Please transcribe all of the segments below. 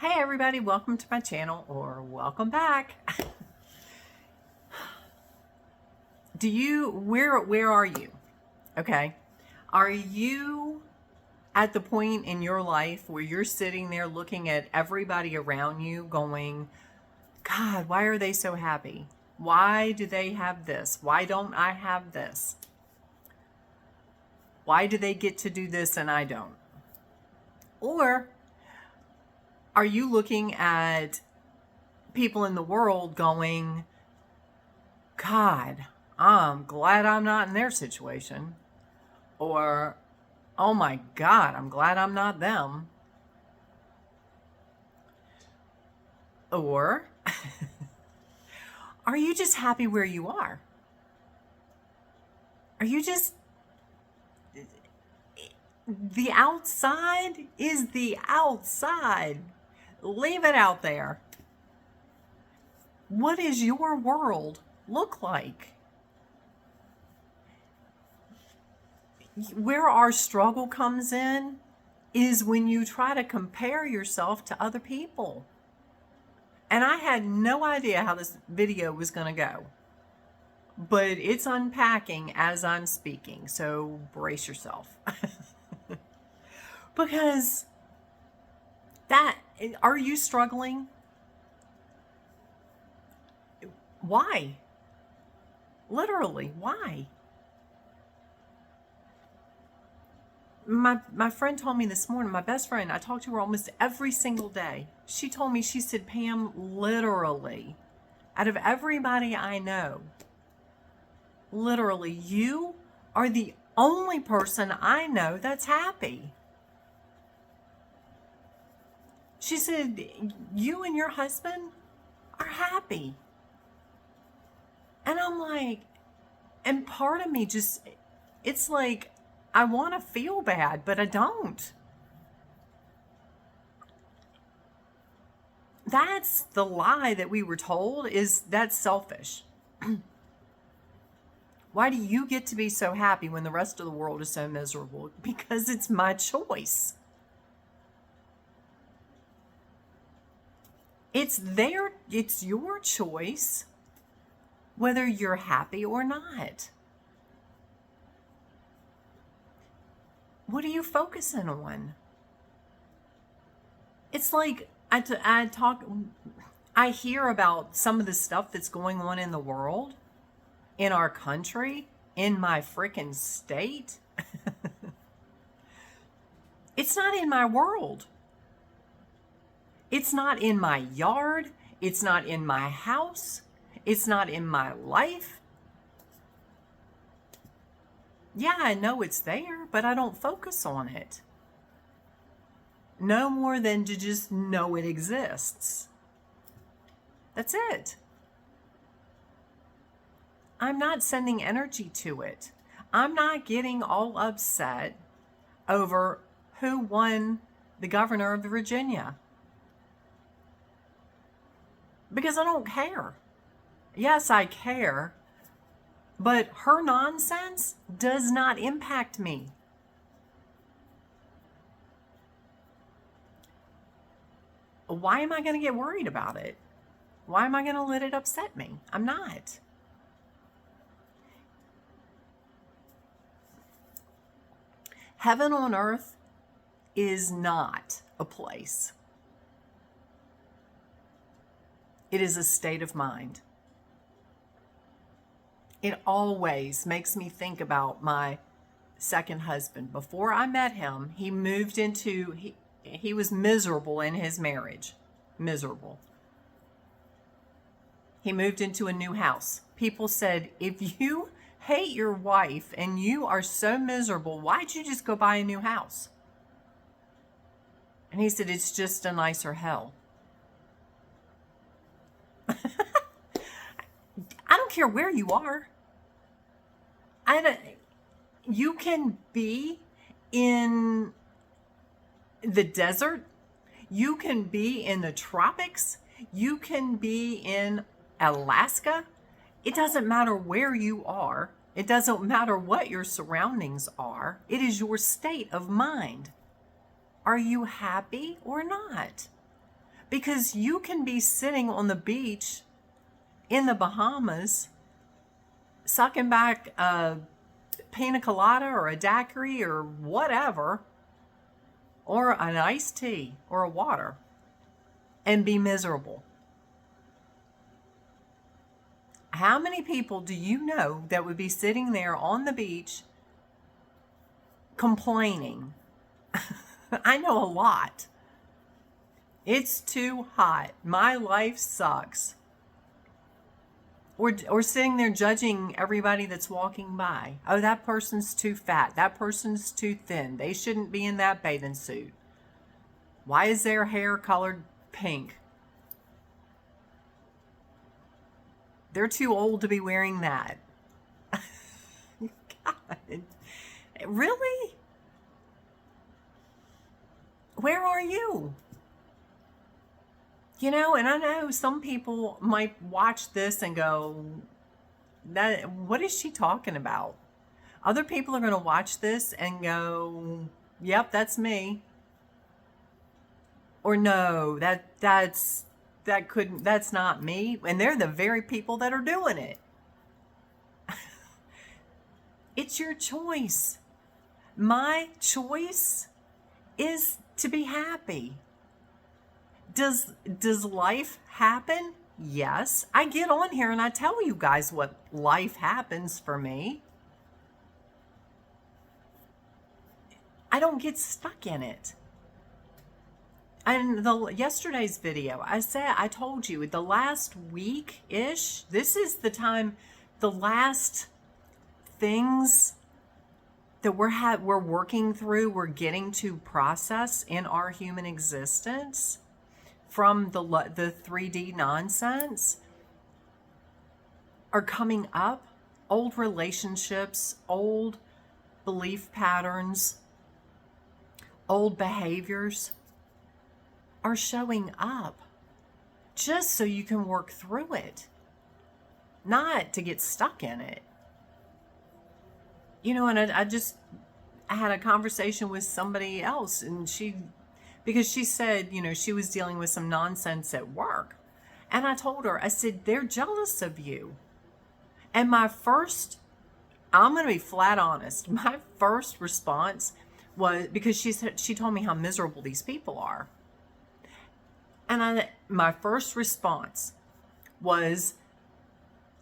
Hey everybody, welcome to my channel, or welcome back. Where are you? Okay. Are you at the point in your life where you're sitting there looking at everybody around you going, God, why are they so happy? Why do they have this? Why don't I have this? Why do they get to do this and I don't? Or are you looking at people in the world going, God, I'm glad I'm not in their situation? Or, oh my God, I'm glad I'm not them? Or, are you just happy where you are? Are you just, the outside is the outside. Leave it out there. What does your world look like? Where our struggle comes in is when you try to compare yourself to other people. And I had no idea how this video was going to go, but it's unpacking as I'm speaking, so brace yourself. Because are you struggling? Why? Literally, why? My friend told me this morning, my best friend, I talk to her almost every single day. She told me, she said, Pam, literally, out of everybody I know, literally, you are the only person I know that's happy. She said, you and your husband are happy. And I'm like, and part of me just, it's like, I want to feel bad, but I don't. That's the lie that we were told, is that's selfish. Why do you get to be so happy when the rest of the world is so miserable? Because it's my choice. It's your choice whether you're happy or not. What are you focusing on? It's like I hear about some of the stuff that's going on in the world, in our country, in my freaking state. It's not in my world. It's not in my yard. It's not in my house. It's not in my life. Yeah, I know it's there, but I don't focus on it. No more than to just know it exists. That's it. I'm not sending energy to it. I'm not getting all upset over who won the governor of Virginia, because I don't care. Yes, I care, but her nonsense does not impact me. Why am I going to get worried about it? Why am I going to let it upset me? I'm not. Heaven on earth is not a place. It is a state of mind. It always makes me think about my second husband. Before I met him, he was miserable in his marriage. Miserable. He moved into a new house. People said, if you hate your wife and you are so miserable, why'd you just go buy a new house? And he said, it's just a nicer hell. I don't care where you are. You can be in the desert. You can be in the tropics. You can be in Alaska. It doesn't matter where you are. It doesn't matter what your surroundings are. It is your state of mind. Are you happy or not? Because you can be sitting on the beach in the Bahamas, sucking back a pina colada or a daiquiri or whatever, or an iced tea or a water, and be miserable. How many people do you know that would be sitting there on the beach complaining? I know a lot. It's too hot. My life sucks. Or sitting there judging everybody that's walking by. Oh, that person's too fat. That person's too thin. They shouldn't be in that bathing suit. Why is their hair colored pink? They're too old to be wearing that. God, really? Where are you? You know, and I know some people might watch this and go, "That, what is she talking about?" Other people are going to watch this and go, "Yep, that's me." Or no, that's not me. And they're the very people that are doing it. It's your choice. My choice is to be happy. Does life happen? Yes. I get on here and I tell you guys what life happens for me. I don't get stuck in it. And yesterday's video, I told you the last week-ish, this is the time, the last things that we're working through, we're getting to process in our human existence from the 3D nonsense are coming up. Old relationships, old belief patterns, old behaviors are showing up just so you can work through it, not to get stuck in it. You know, and I had a conversation with somebody else, and because she said, you know, she was dealing with some nonsense at work. And I told her, I said, they're jealous of you. And I'm going to be flat honest. My first response was, because she told me how miserable these people are. And my first response was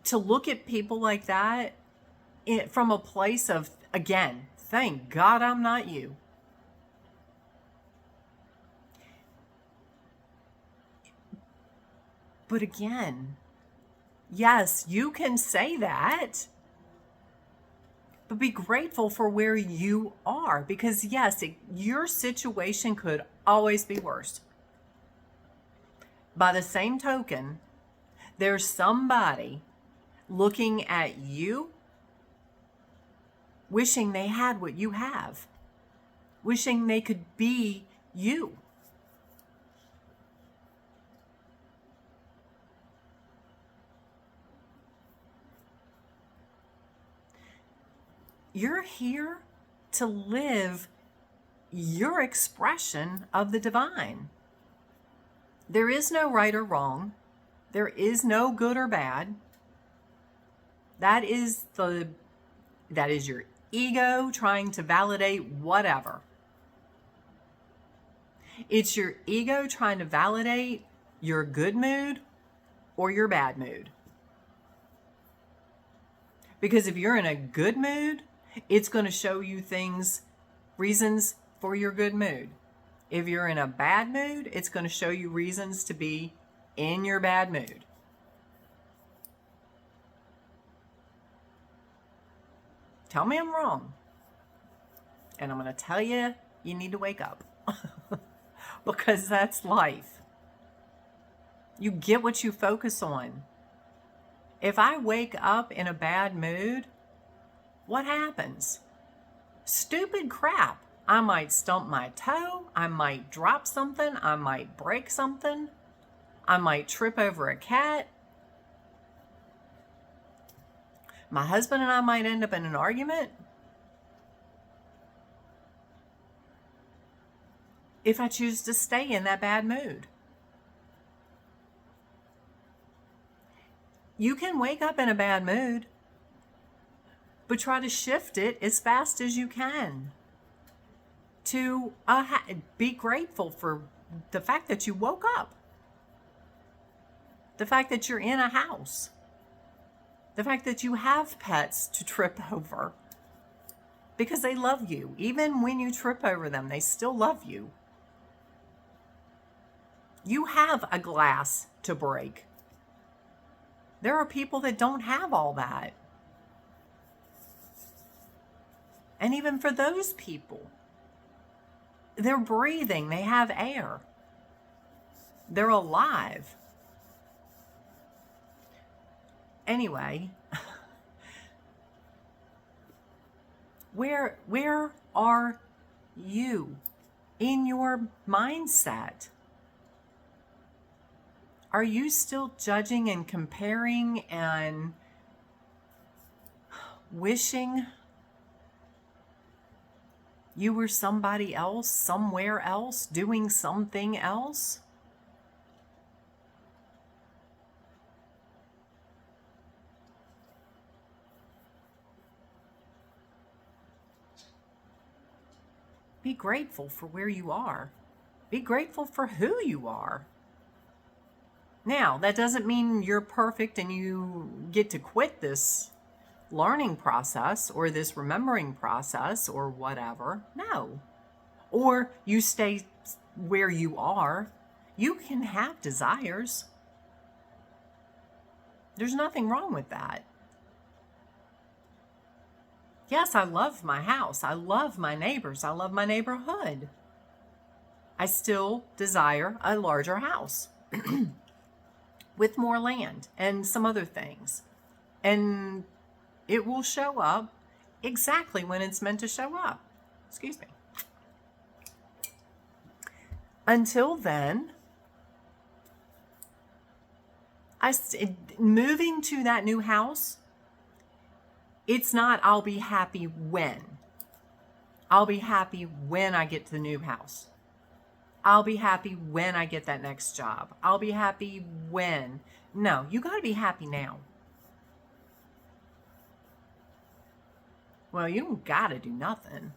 to look at people like that from a place of, again, thank God I'm not you. But again, yes, you can say that, but be grateful for where you are, because yes, your situation could always be worse. By the same token, there's somebody looking at you, wishing they had what you have, wishing they could be you. You're here to live your expression of the divine. There is no right or wrong. There is no good or bad. That is your ego trying to validate whatever. It's your ego trying to validate your good mood or your bad mood. Because if you're in a good mood, it's going to show you reasons for your good mood. If you're in a bad mood, it's going to show you reasons to be in your bad mood. Tell me I'm wrong. And I'm going to tell you, you need to wake up. Because that's life. You get what you focus on. If I wake up in a bad mood, what happens? Stupid crap. I might stump my toe. I might drop something. I might break something. I might trip over a cat. My husband and I might end up in an argument. If I choose to stay in that bad mood. You can wake up in a bad mood, but try to shift it as fast as you can to be grateful for the fact that you woke up, the fact that you're in a house, the fact that you have pets to trip over because they love you. Even when you trip over them, they still love you. You have a glass to break. There are people that don't have all that. And even for those people, they're breathing, they have air, they're alive. Anyway, where are you in your mindset? Are you still judging and comparing and wishing you were somebody else, somewhere else, doing something else? Be grateful for where you are. Be grateful for who you are. Now, that doesn't mean you're perfect and you get to quit this learning process or this remembering process or whatever. No. Or you stay where you are. You can have desires. There's nothing wrong with that. Yes, I love my house. I love my neighbors. I love my neighborhood. I still desire a larger house with more land and some other things. And it will show up exactly when it's meant to show up. Excuse me. Until then, moving to that new house, it's not I'll be happy when. I'll be happy when I get to the new house. I'll be happy when I get that next job. I'll be happy when. No, you got to be happy now. Well, you don't got to do nothing.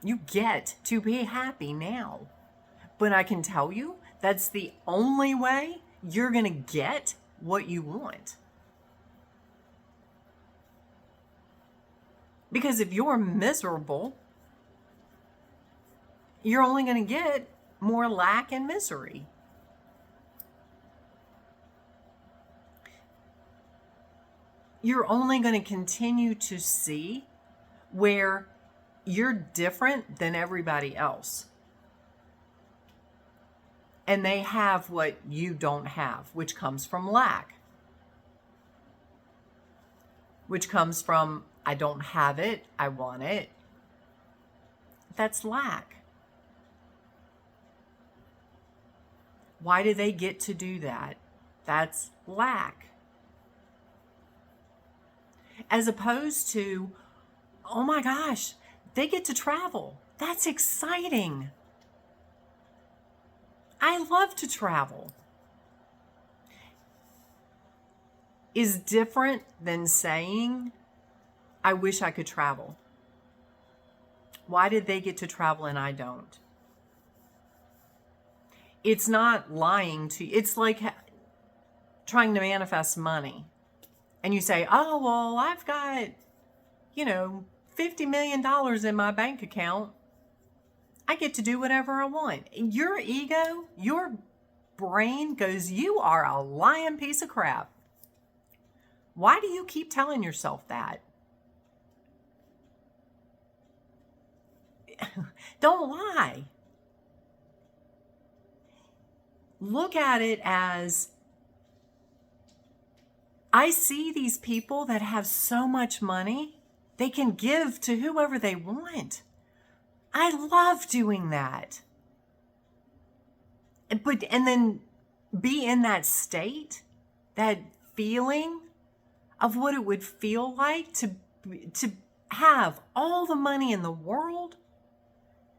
You get to be happy now. But I can tell you, that's the only way you're going to get what you want. Because if you're miserable, you're only going to get more lack and misery. You're only going to continue to see where you're different than everybody else. And they have what you don't have, which comes from lack. Which comes from, I don't have it, I want it. That's lack. Why do they get to do that? That's lack. As opposed to, oh my gosh, they get to travel. That's exciting. I love to travel. Is different than saying, I wish I could travel. Why did they get to travel and I don't? It's not lying to you. It's like trying to manifest money. And you say, oh, well, I've got, $50 million in my bank account. I get to do whatever I want. Your ego, your brain goes, you are a lying piece of crap. Why do you keep telling yourself that? Don't lie. Look at it as, I see these people that have so much money, they can give to whoever they want. I love doing that. And then be in that state, that feeling of what it would feel like to have all the money in the world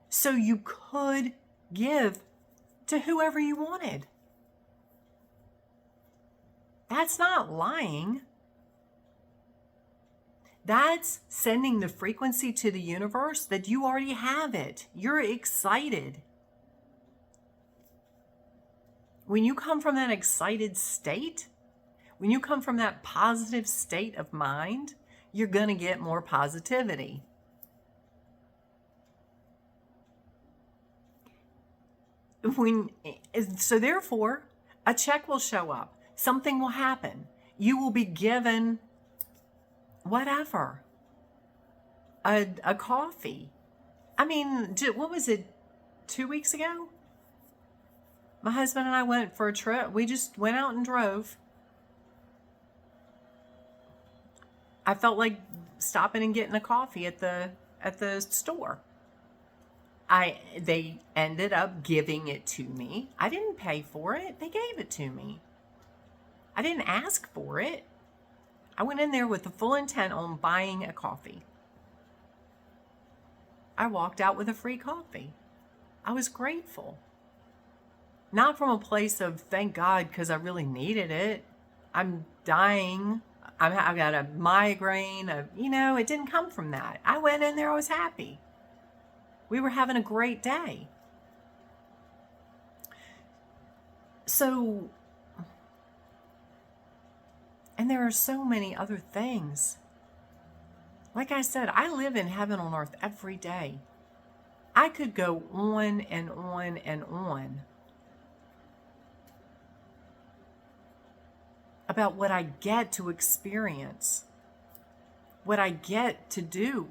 so you could give to whoever you wanted. That's not lying. That's sending the frequency to the universe that you already have it. You're excited. When you come from that excited state, when you come from that positive state of mind, you're going to get more positivity. So therefore, a check will show up. Something will happen. You will be given whatever. A coffee. I mean, what was it, 2 weeks ago? My husband and I went for a trip. We just went out and drove. I felt like stopping and getting a coffee at the store. They ended up giving it to me. I didn't pay for it. They gave it to me. I didn't ask for it. I went in there with the full intent on buying a coffee. I walked out with a free coffee. I was grateful. Not from a place of thank God because I really needed it. I'm dying. I've got a migraine. It didn't come from that. I went in there. I was happy. We were having a great day. So, and there are so many other things. Like I said, I live in heaven on earth every day. I could go on and on and on about what I get to experience, what I get to do,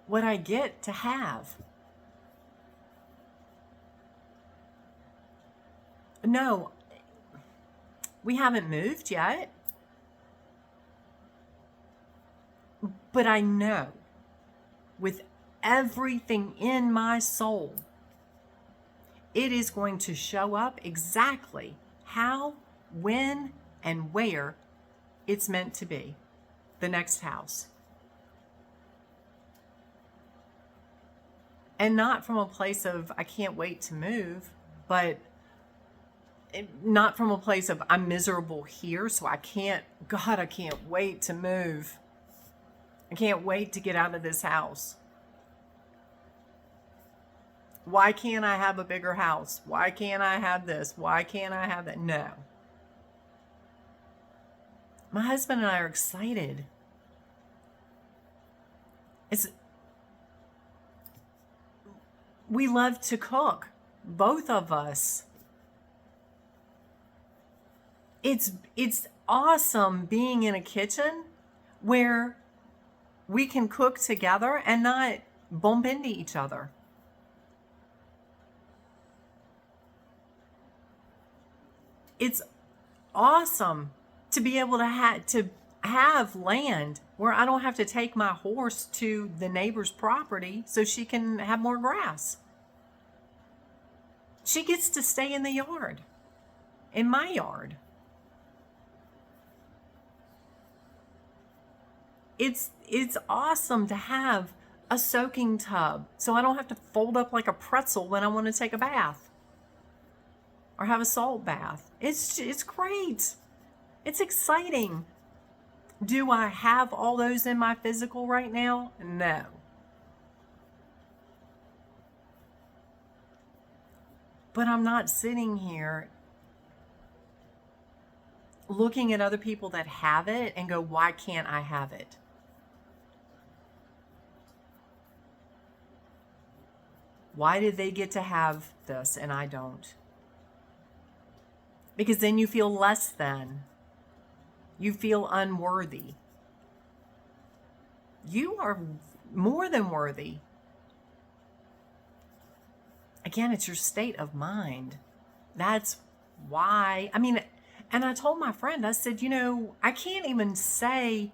what I get to have. No, we haven't moved yet. But I know with everything in my soul, it is going to show up exactly how, when, and where it's meant to be. The next house. And not from a place of, I can't wait to move, but not from a place of, I'm miserable here, so I can't wait to move. I can't wait to get out of this house. Why can't I have a bigger house? Why can't I have this? Why can't I have that? No. My husband and I are excited. We love to cook, both of us. It's awesome being in a kitchen where we can cook together and not bump into each other. It's awesome to be able to have land where I don't have to take my horse to the neighbor's property so she can have more grass. She gets to stay in the yard, in my yard. It's awesome to have a soaking tub so I don't have to fold up like a pretzel when I want to take a bath or have a salt bath. It's great. It's exciting. Do I have all those in my physical right now? No. But I'm not sitting here looking at other people that have it and go, why can't I have it? Why did they get to have this and I don't? Because then you feel less than. You feel unworthy. You are more than worthy. Again, it's your state of mind. That's why, and I told my friend, I said, I can't even say,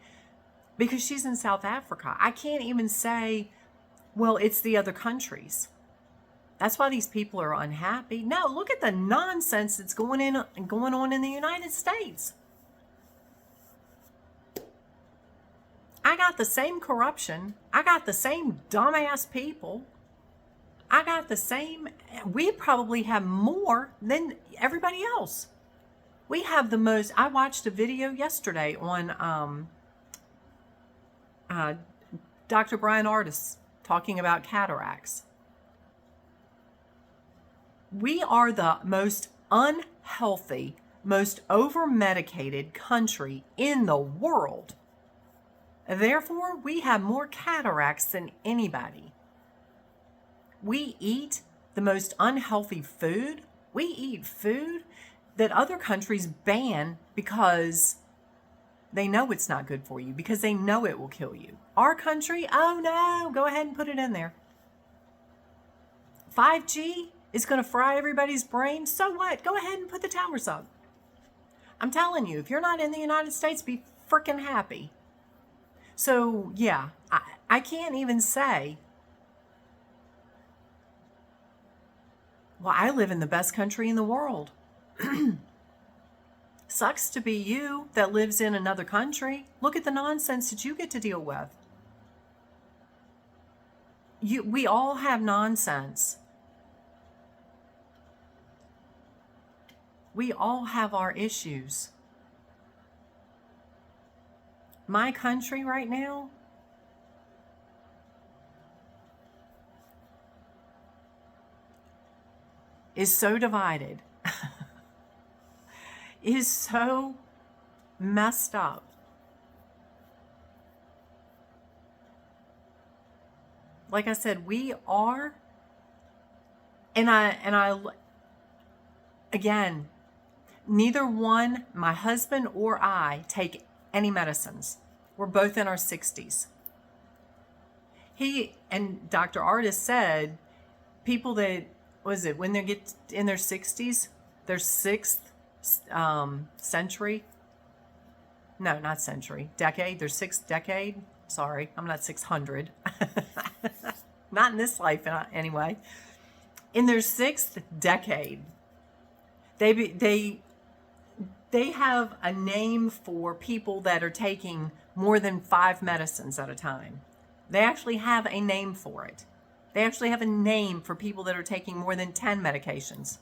because she's in South Africa, I can't even say, well, it's the other countries. That's why these people are unhappy. No, look at the nonsense that's going on in the United States. I got the same corruption. I got the same dumbass people. I got the same, we probably have more than everybody else. We have the most, I watched a video yesterday on Dr. Brian Ardis talking about cataracts. We are the most unhealthy, most over-medicated country in the world. Therefore, we have more cataracts than anybody. We eat the most unhealthy food. We eat food that other countries ban because they know it's not good for you, because they know it will kill you. Our country, oh no, go ahead and put it in there. 5G is going to fry everybody's brain. So what? Go ahead and put the towers up. I'm telling you, if you're not in the United States, be freaking happy. So yeah, I can't even say, well, I live in the best country in the world. Sucks to be you that lives in another country. Look at the nonsense that you get to deal with. We all have nonsense. We all have our issues. My country right now is so divided, is so messed up. Like I said, we are, and I again, neither one, my husband or I, take any medicines. We're both in our 60s. He and Dr. Ardis said, people that, when they get in their 60s, their sixth century, no, not century, decade, their sixth decade, sorry, I'm not 600, not in this life anyway, in their sixth decade, they have a name for people that are taking more than 5 medicines at a time. They actually have a name for it. They actually have a name for people that are taking more than 10 medications.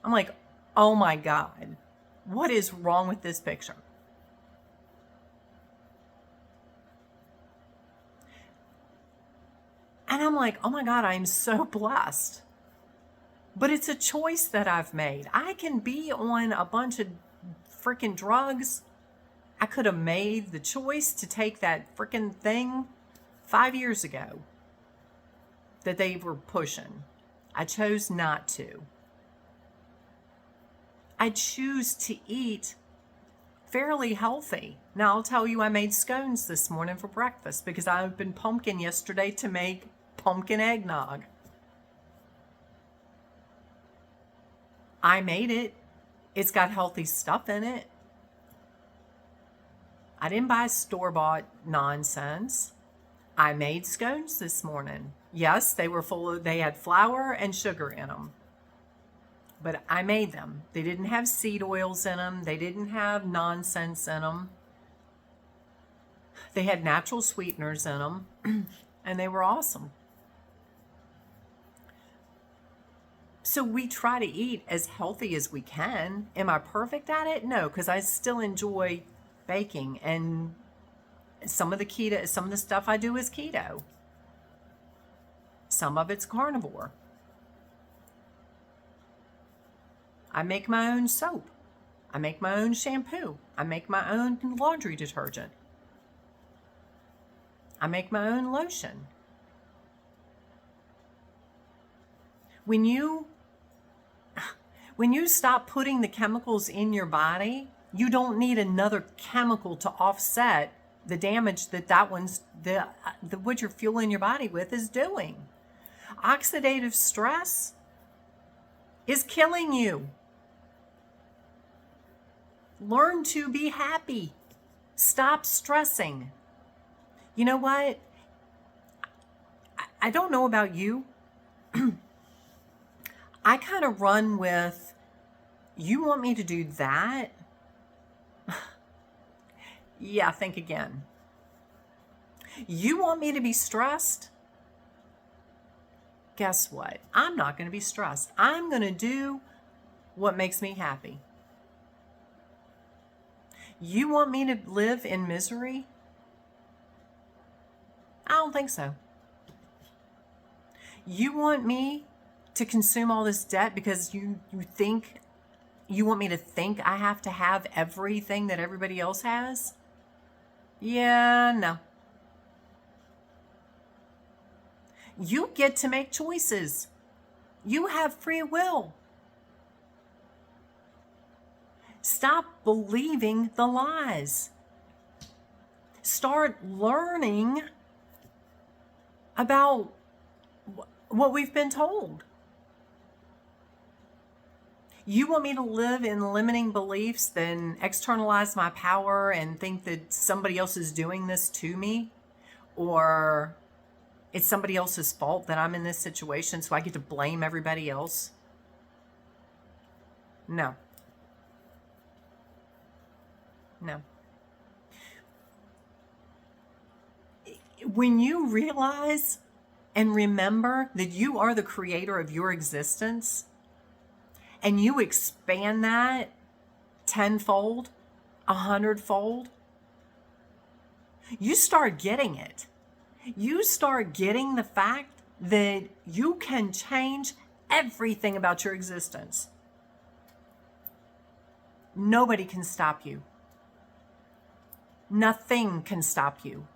I'm like, oh my God, what is wrong with this picture? And I'm like, oh my God, I'm so blessed. But it's a choice that I've made. I can be on a bunch of freaking drugs. I could have made the choice to take that freaking thing 5 years ago that they were pushing. I chose not to. I choose to eat fairly healthy. Now, I'll tell you, I made scones this morning for breakfast because I opened pumpkin yesterday to make pumpkin eggnog. I made it. It's got healthy stuff in it. I didn't buy store-bought nonsense. I made scones this morning. Yes, they had flour and sugar in them. But I made them. They didn't have seed oils in them. They didn't have nonsense in them. They had natural sweeteners in them. And they were awesome. So we try to eat as healthy as we can. Am I perfect at it? No, because I still enjoy baking, and some of the stuff I do is keto. Some of it's carnivore. I make my own soap. I make my own shampoo. I make my own laundry detergent. I make my own lotion. When you stop putting the chemicals in your body, you don't need another chemical to offset the damage that one's what you're fueling your body with is doing. Oxidative stress is killing you. Learn to be happy. Stop stressing. You know what? I don't know about you. I kind of run with, you want me to do that? Yeah, think again. You want me to be stressed? Guess what? I'm not going to be stressed. I'm going to do what makes me happy. You want me to live in misery? I don't think so. You want me to consume all this debt because you want me to think I have to have everything that everybody else has? Yeah, no. You get to make choices. You have free will. Stop believing the lies. Start learning about what we've been told. You want me to live in limiting beliefs, then externalize my power and think that somebody else is doing this to me, or it's somebody else's fault that I'm in this situation, so I get to blame everybody else? No. No. When you realize and remember that you are the creator of your existence, and you expand that tenfold, 100fold, you start getting it. You start getting the fact that you can change everything about your existence. Nobody can stop you. Nothing can stop you.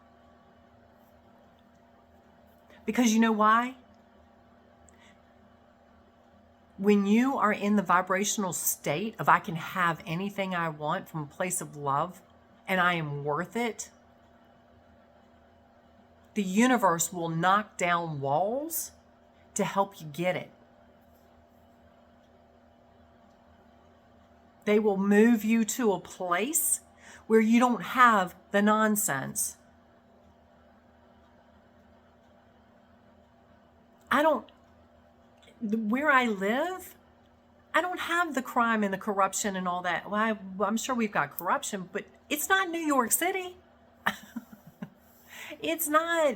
Because you know why? When you are in the vibrational state of I can have anything I want from a place of love and I am worth it, the universe will knock down walls to help you get it. They will move you to a place where you don't have the nonsense. Where I live, I don't have the crime and the corruption and all that. Well, I'm sure we've got corruption, but it's not New York City. It's not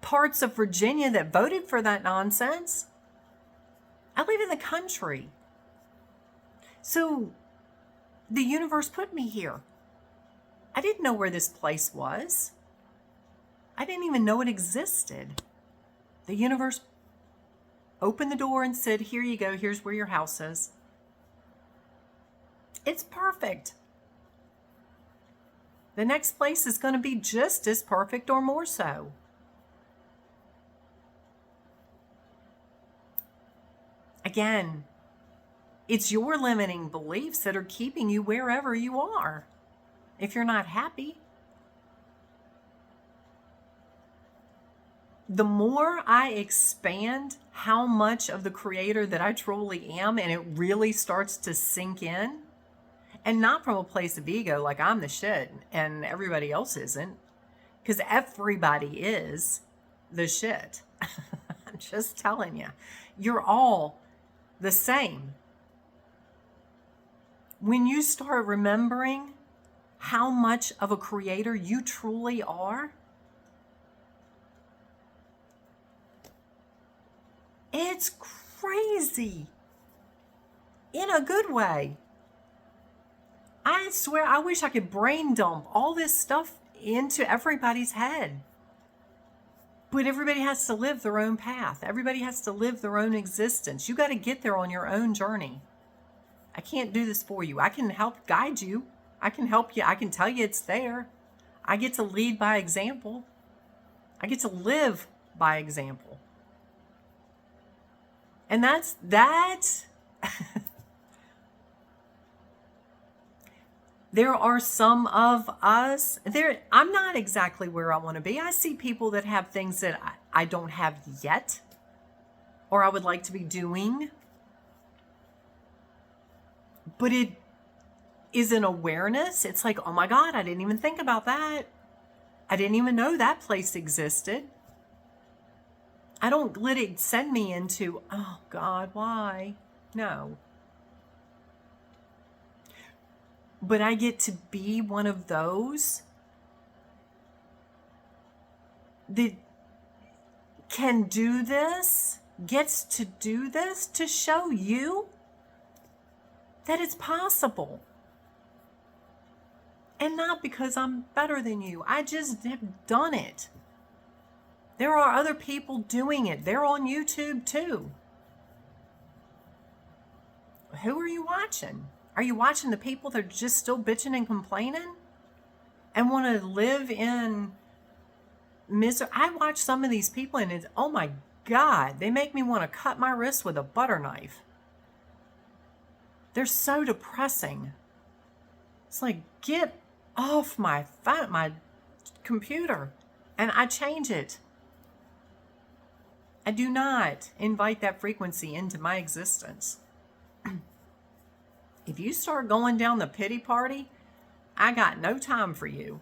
parts of Virginia that voted for that nonsense. I live in the country. So the universe put me here. I didn't know where this place was. I didn't even know it existed. The universe opened the door and said, here you go, here's where your house is. It's perfect. The next place is going to be just as perfect or more so. Again, it's your limiting beliefs that are keeping you wherever you are. If you're not happy, the more I expand how much of the creator that I truly am, and it really starts to sink in, and not from a place of ego like I'm the shit and everybody else isn't, because everybody is the shit. I'm just telling you, you're all the same. When you start remembering how much of a creator you truly are, it's crazy in a good way. I swear, I wish I could brain dump all this stuff into everybody's head. But everybody has to live their own path. Everybody has to live their own existence. You got to get there on your own journey. I can't do this for you. I can help guide you. I can help you. I can tell you it's there. I get to lead by example. I get to live by example. And that's that. There are some of us, I'm not exactly where I want to be. I see people that have things that I don't have yet, or I would like to be doing. But it is an awareness. It's like, oh my God, I didn't even think about that. I didn't even know that place existed. I don't let it send me into, oh God, why? No. But I get to be one of those that can do this, gets to do this to show you that it's possible. And not because I'm better than you. I just have done it. There are other people doing it. They're on YouTube too. Who are you watching? Are you watching the people that are just still bitching and complaining and want to live in misery? I watch some of these people and it's, oh my God, they make me want to cut my wrist with a butter knife. They're so depressing. It's like, get off my computer, and I change it. I do not invite that frequency into my existence. If you start going down the pity party, I got no time for you.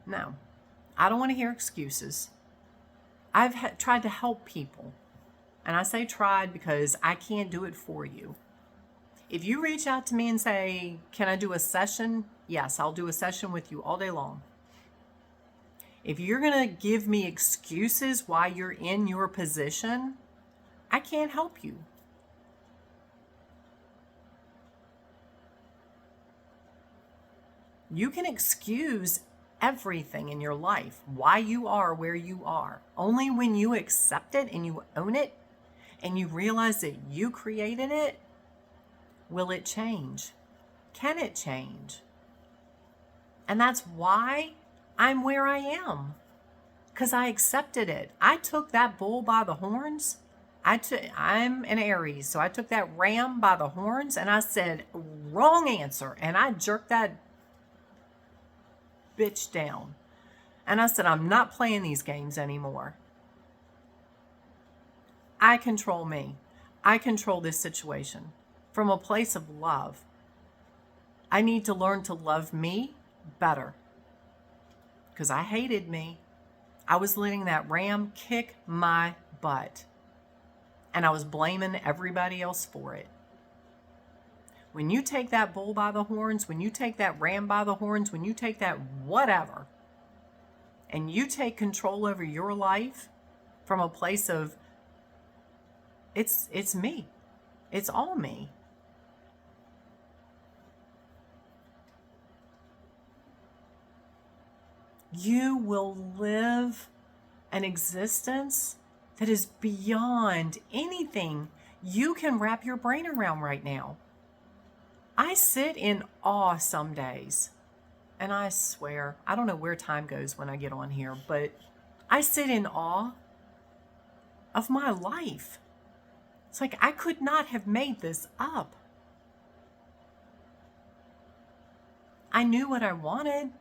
No, I don't want to hear excuses. I've tried to help people. And I say tried because I can't do it for you. If you reach out to me and say, can I do a session? Yes, I'll do a session with you all day long. If you're going to give me excuses why you're in your position, I can't help you. You can excuse everything in your life, why you are where you are. Only when you accept it and you own it and you realize that you created it, will it change? Can it change? And that's why I'm where I am. Because I accepted it. I took that bull by the horns. I'm an Aries, so I took that ram by the horns and I said, wrong answer. And I jerked that bitch down. And I said, I'm not playing these games anymore. I control me. I control this situation from a place of love. I need to learn to love me better because I hated me. I was letting that ram kick my butt and I was blaming everybody else for it. When you take that bull by the horns, when you take that ram by the horns, when you take that whatever, and you take control over your life from a place of, it's me. It's all me. You will live an existence that is beyond anything you can wrap your brain around right now. I sit in awe some days, and I swear, I don't know where time goes when I get on here, but I sit in awe of my life. It's like I could not have made this up. I knew what I wanted.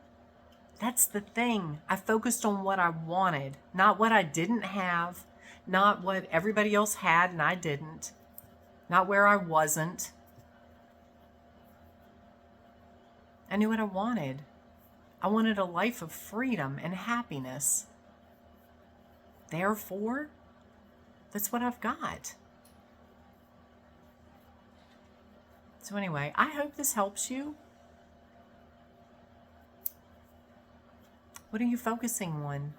That's the thing. I focused on what I wanted, not what I didn't have, not what everybody else had and I didn't, not where I wasn't. I knew what I wanted. I wanted a life of freedom and happiness. Therefore, that's what I've got. So anyway, I hope this helps you. What are you focusing on?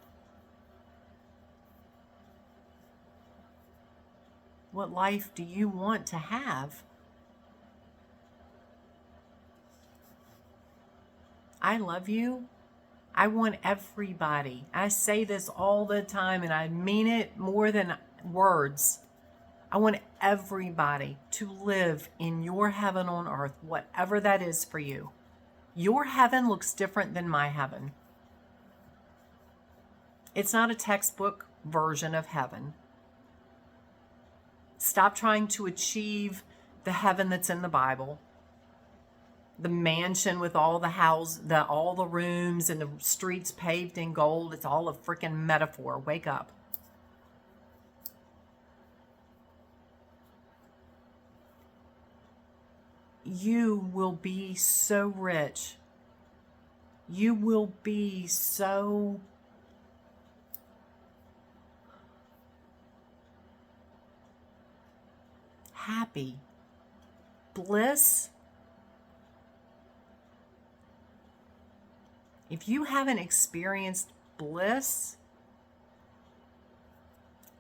What life do you want to have? I love you. I want everybody. I say this all the time and I mean it more than words. I want everybody to live in your heaven on earth, whatever that is for you. Your heaven looks different than my heaven. It's not a textbook version of heaven. Stop trying to achieve the heaven that's in the Bible. The mansion with all the all the rooms and the streets paved in gold. It's all a freaking metaphor. Wake up. You will be so rich. You will be so happy. Bliss. If you haven't experienced bliss,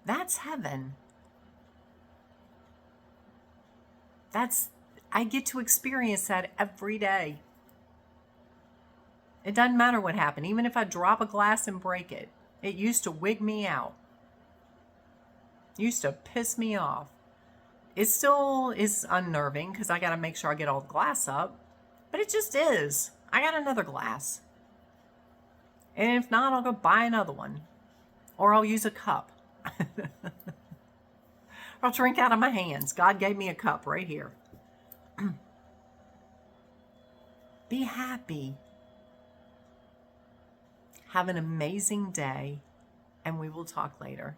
that's heaven. I get to experience that every day. It doesn't matter what happened. Even if I drop a glass and break it, it used to wig me out. It used to piss me off. It still is unnerving because I got to make sure I get all the glass up. But it just is. I got another glass. And if not, I'll go buy another one. Or I'll use a cup. I'll drink out of my hands. God gave me a cup right here. Be happy. Have an amazing day. And we will talk later.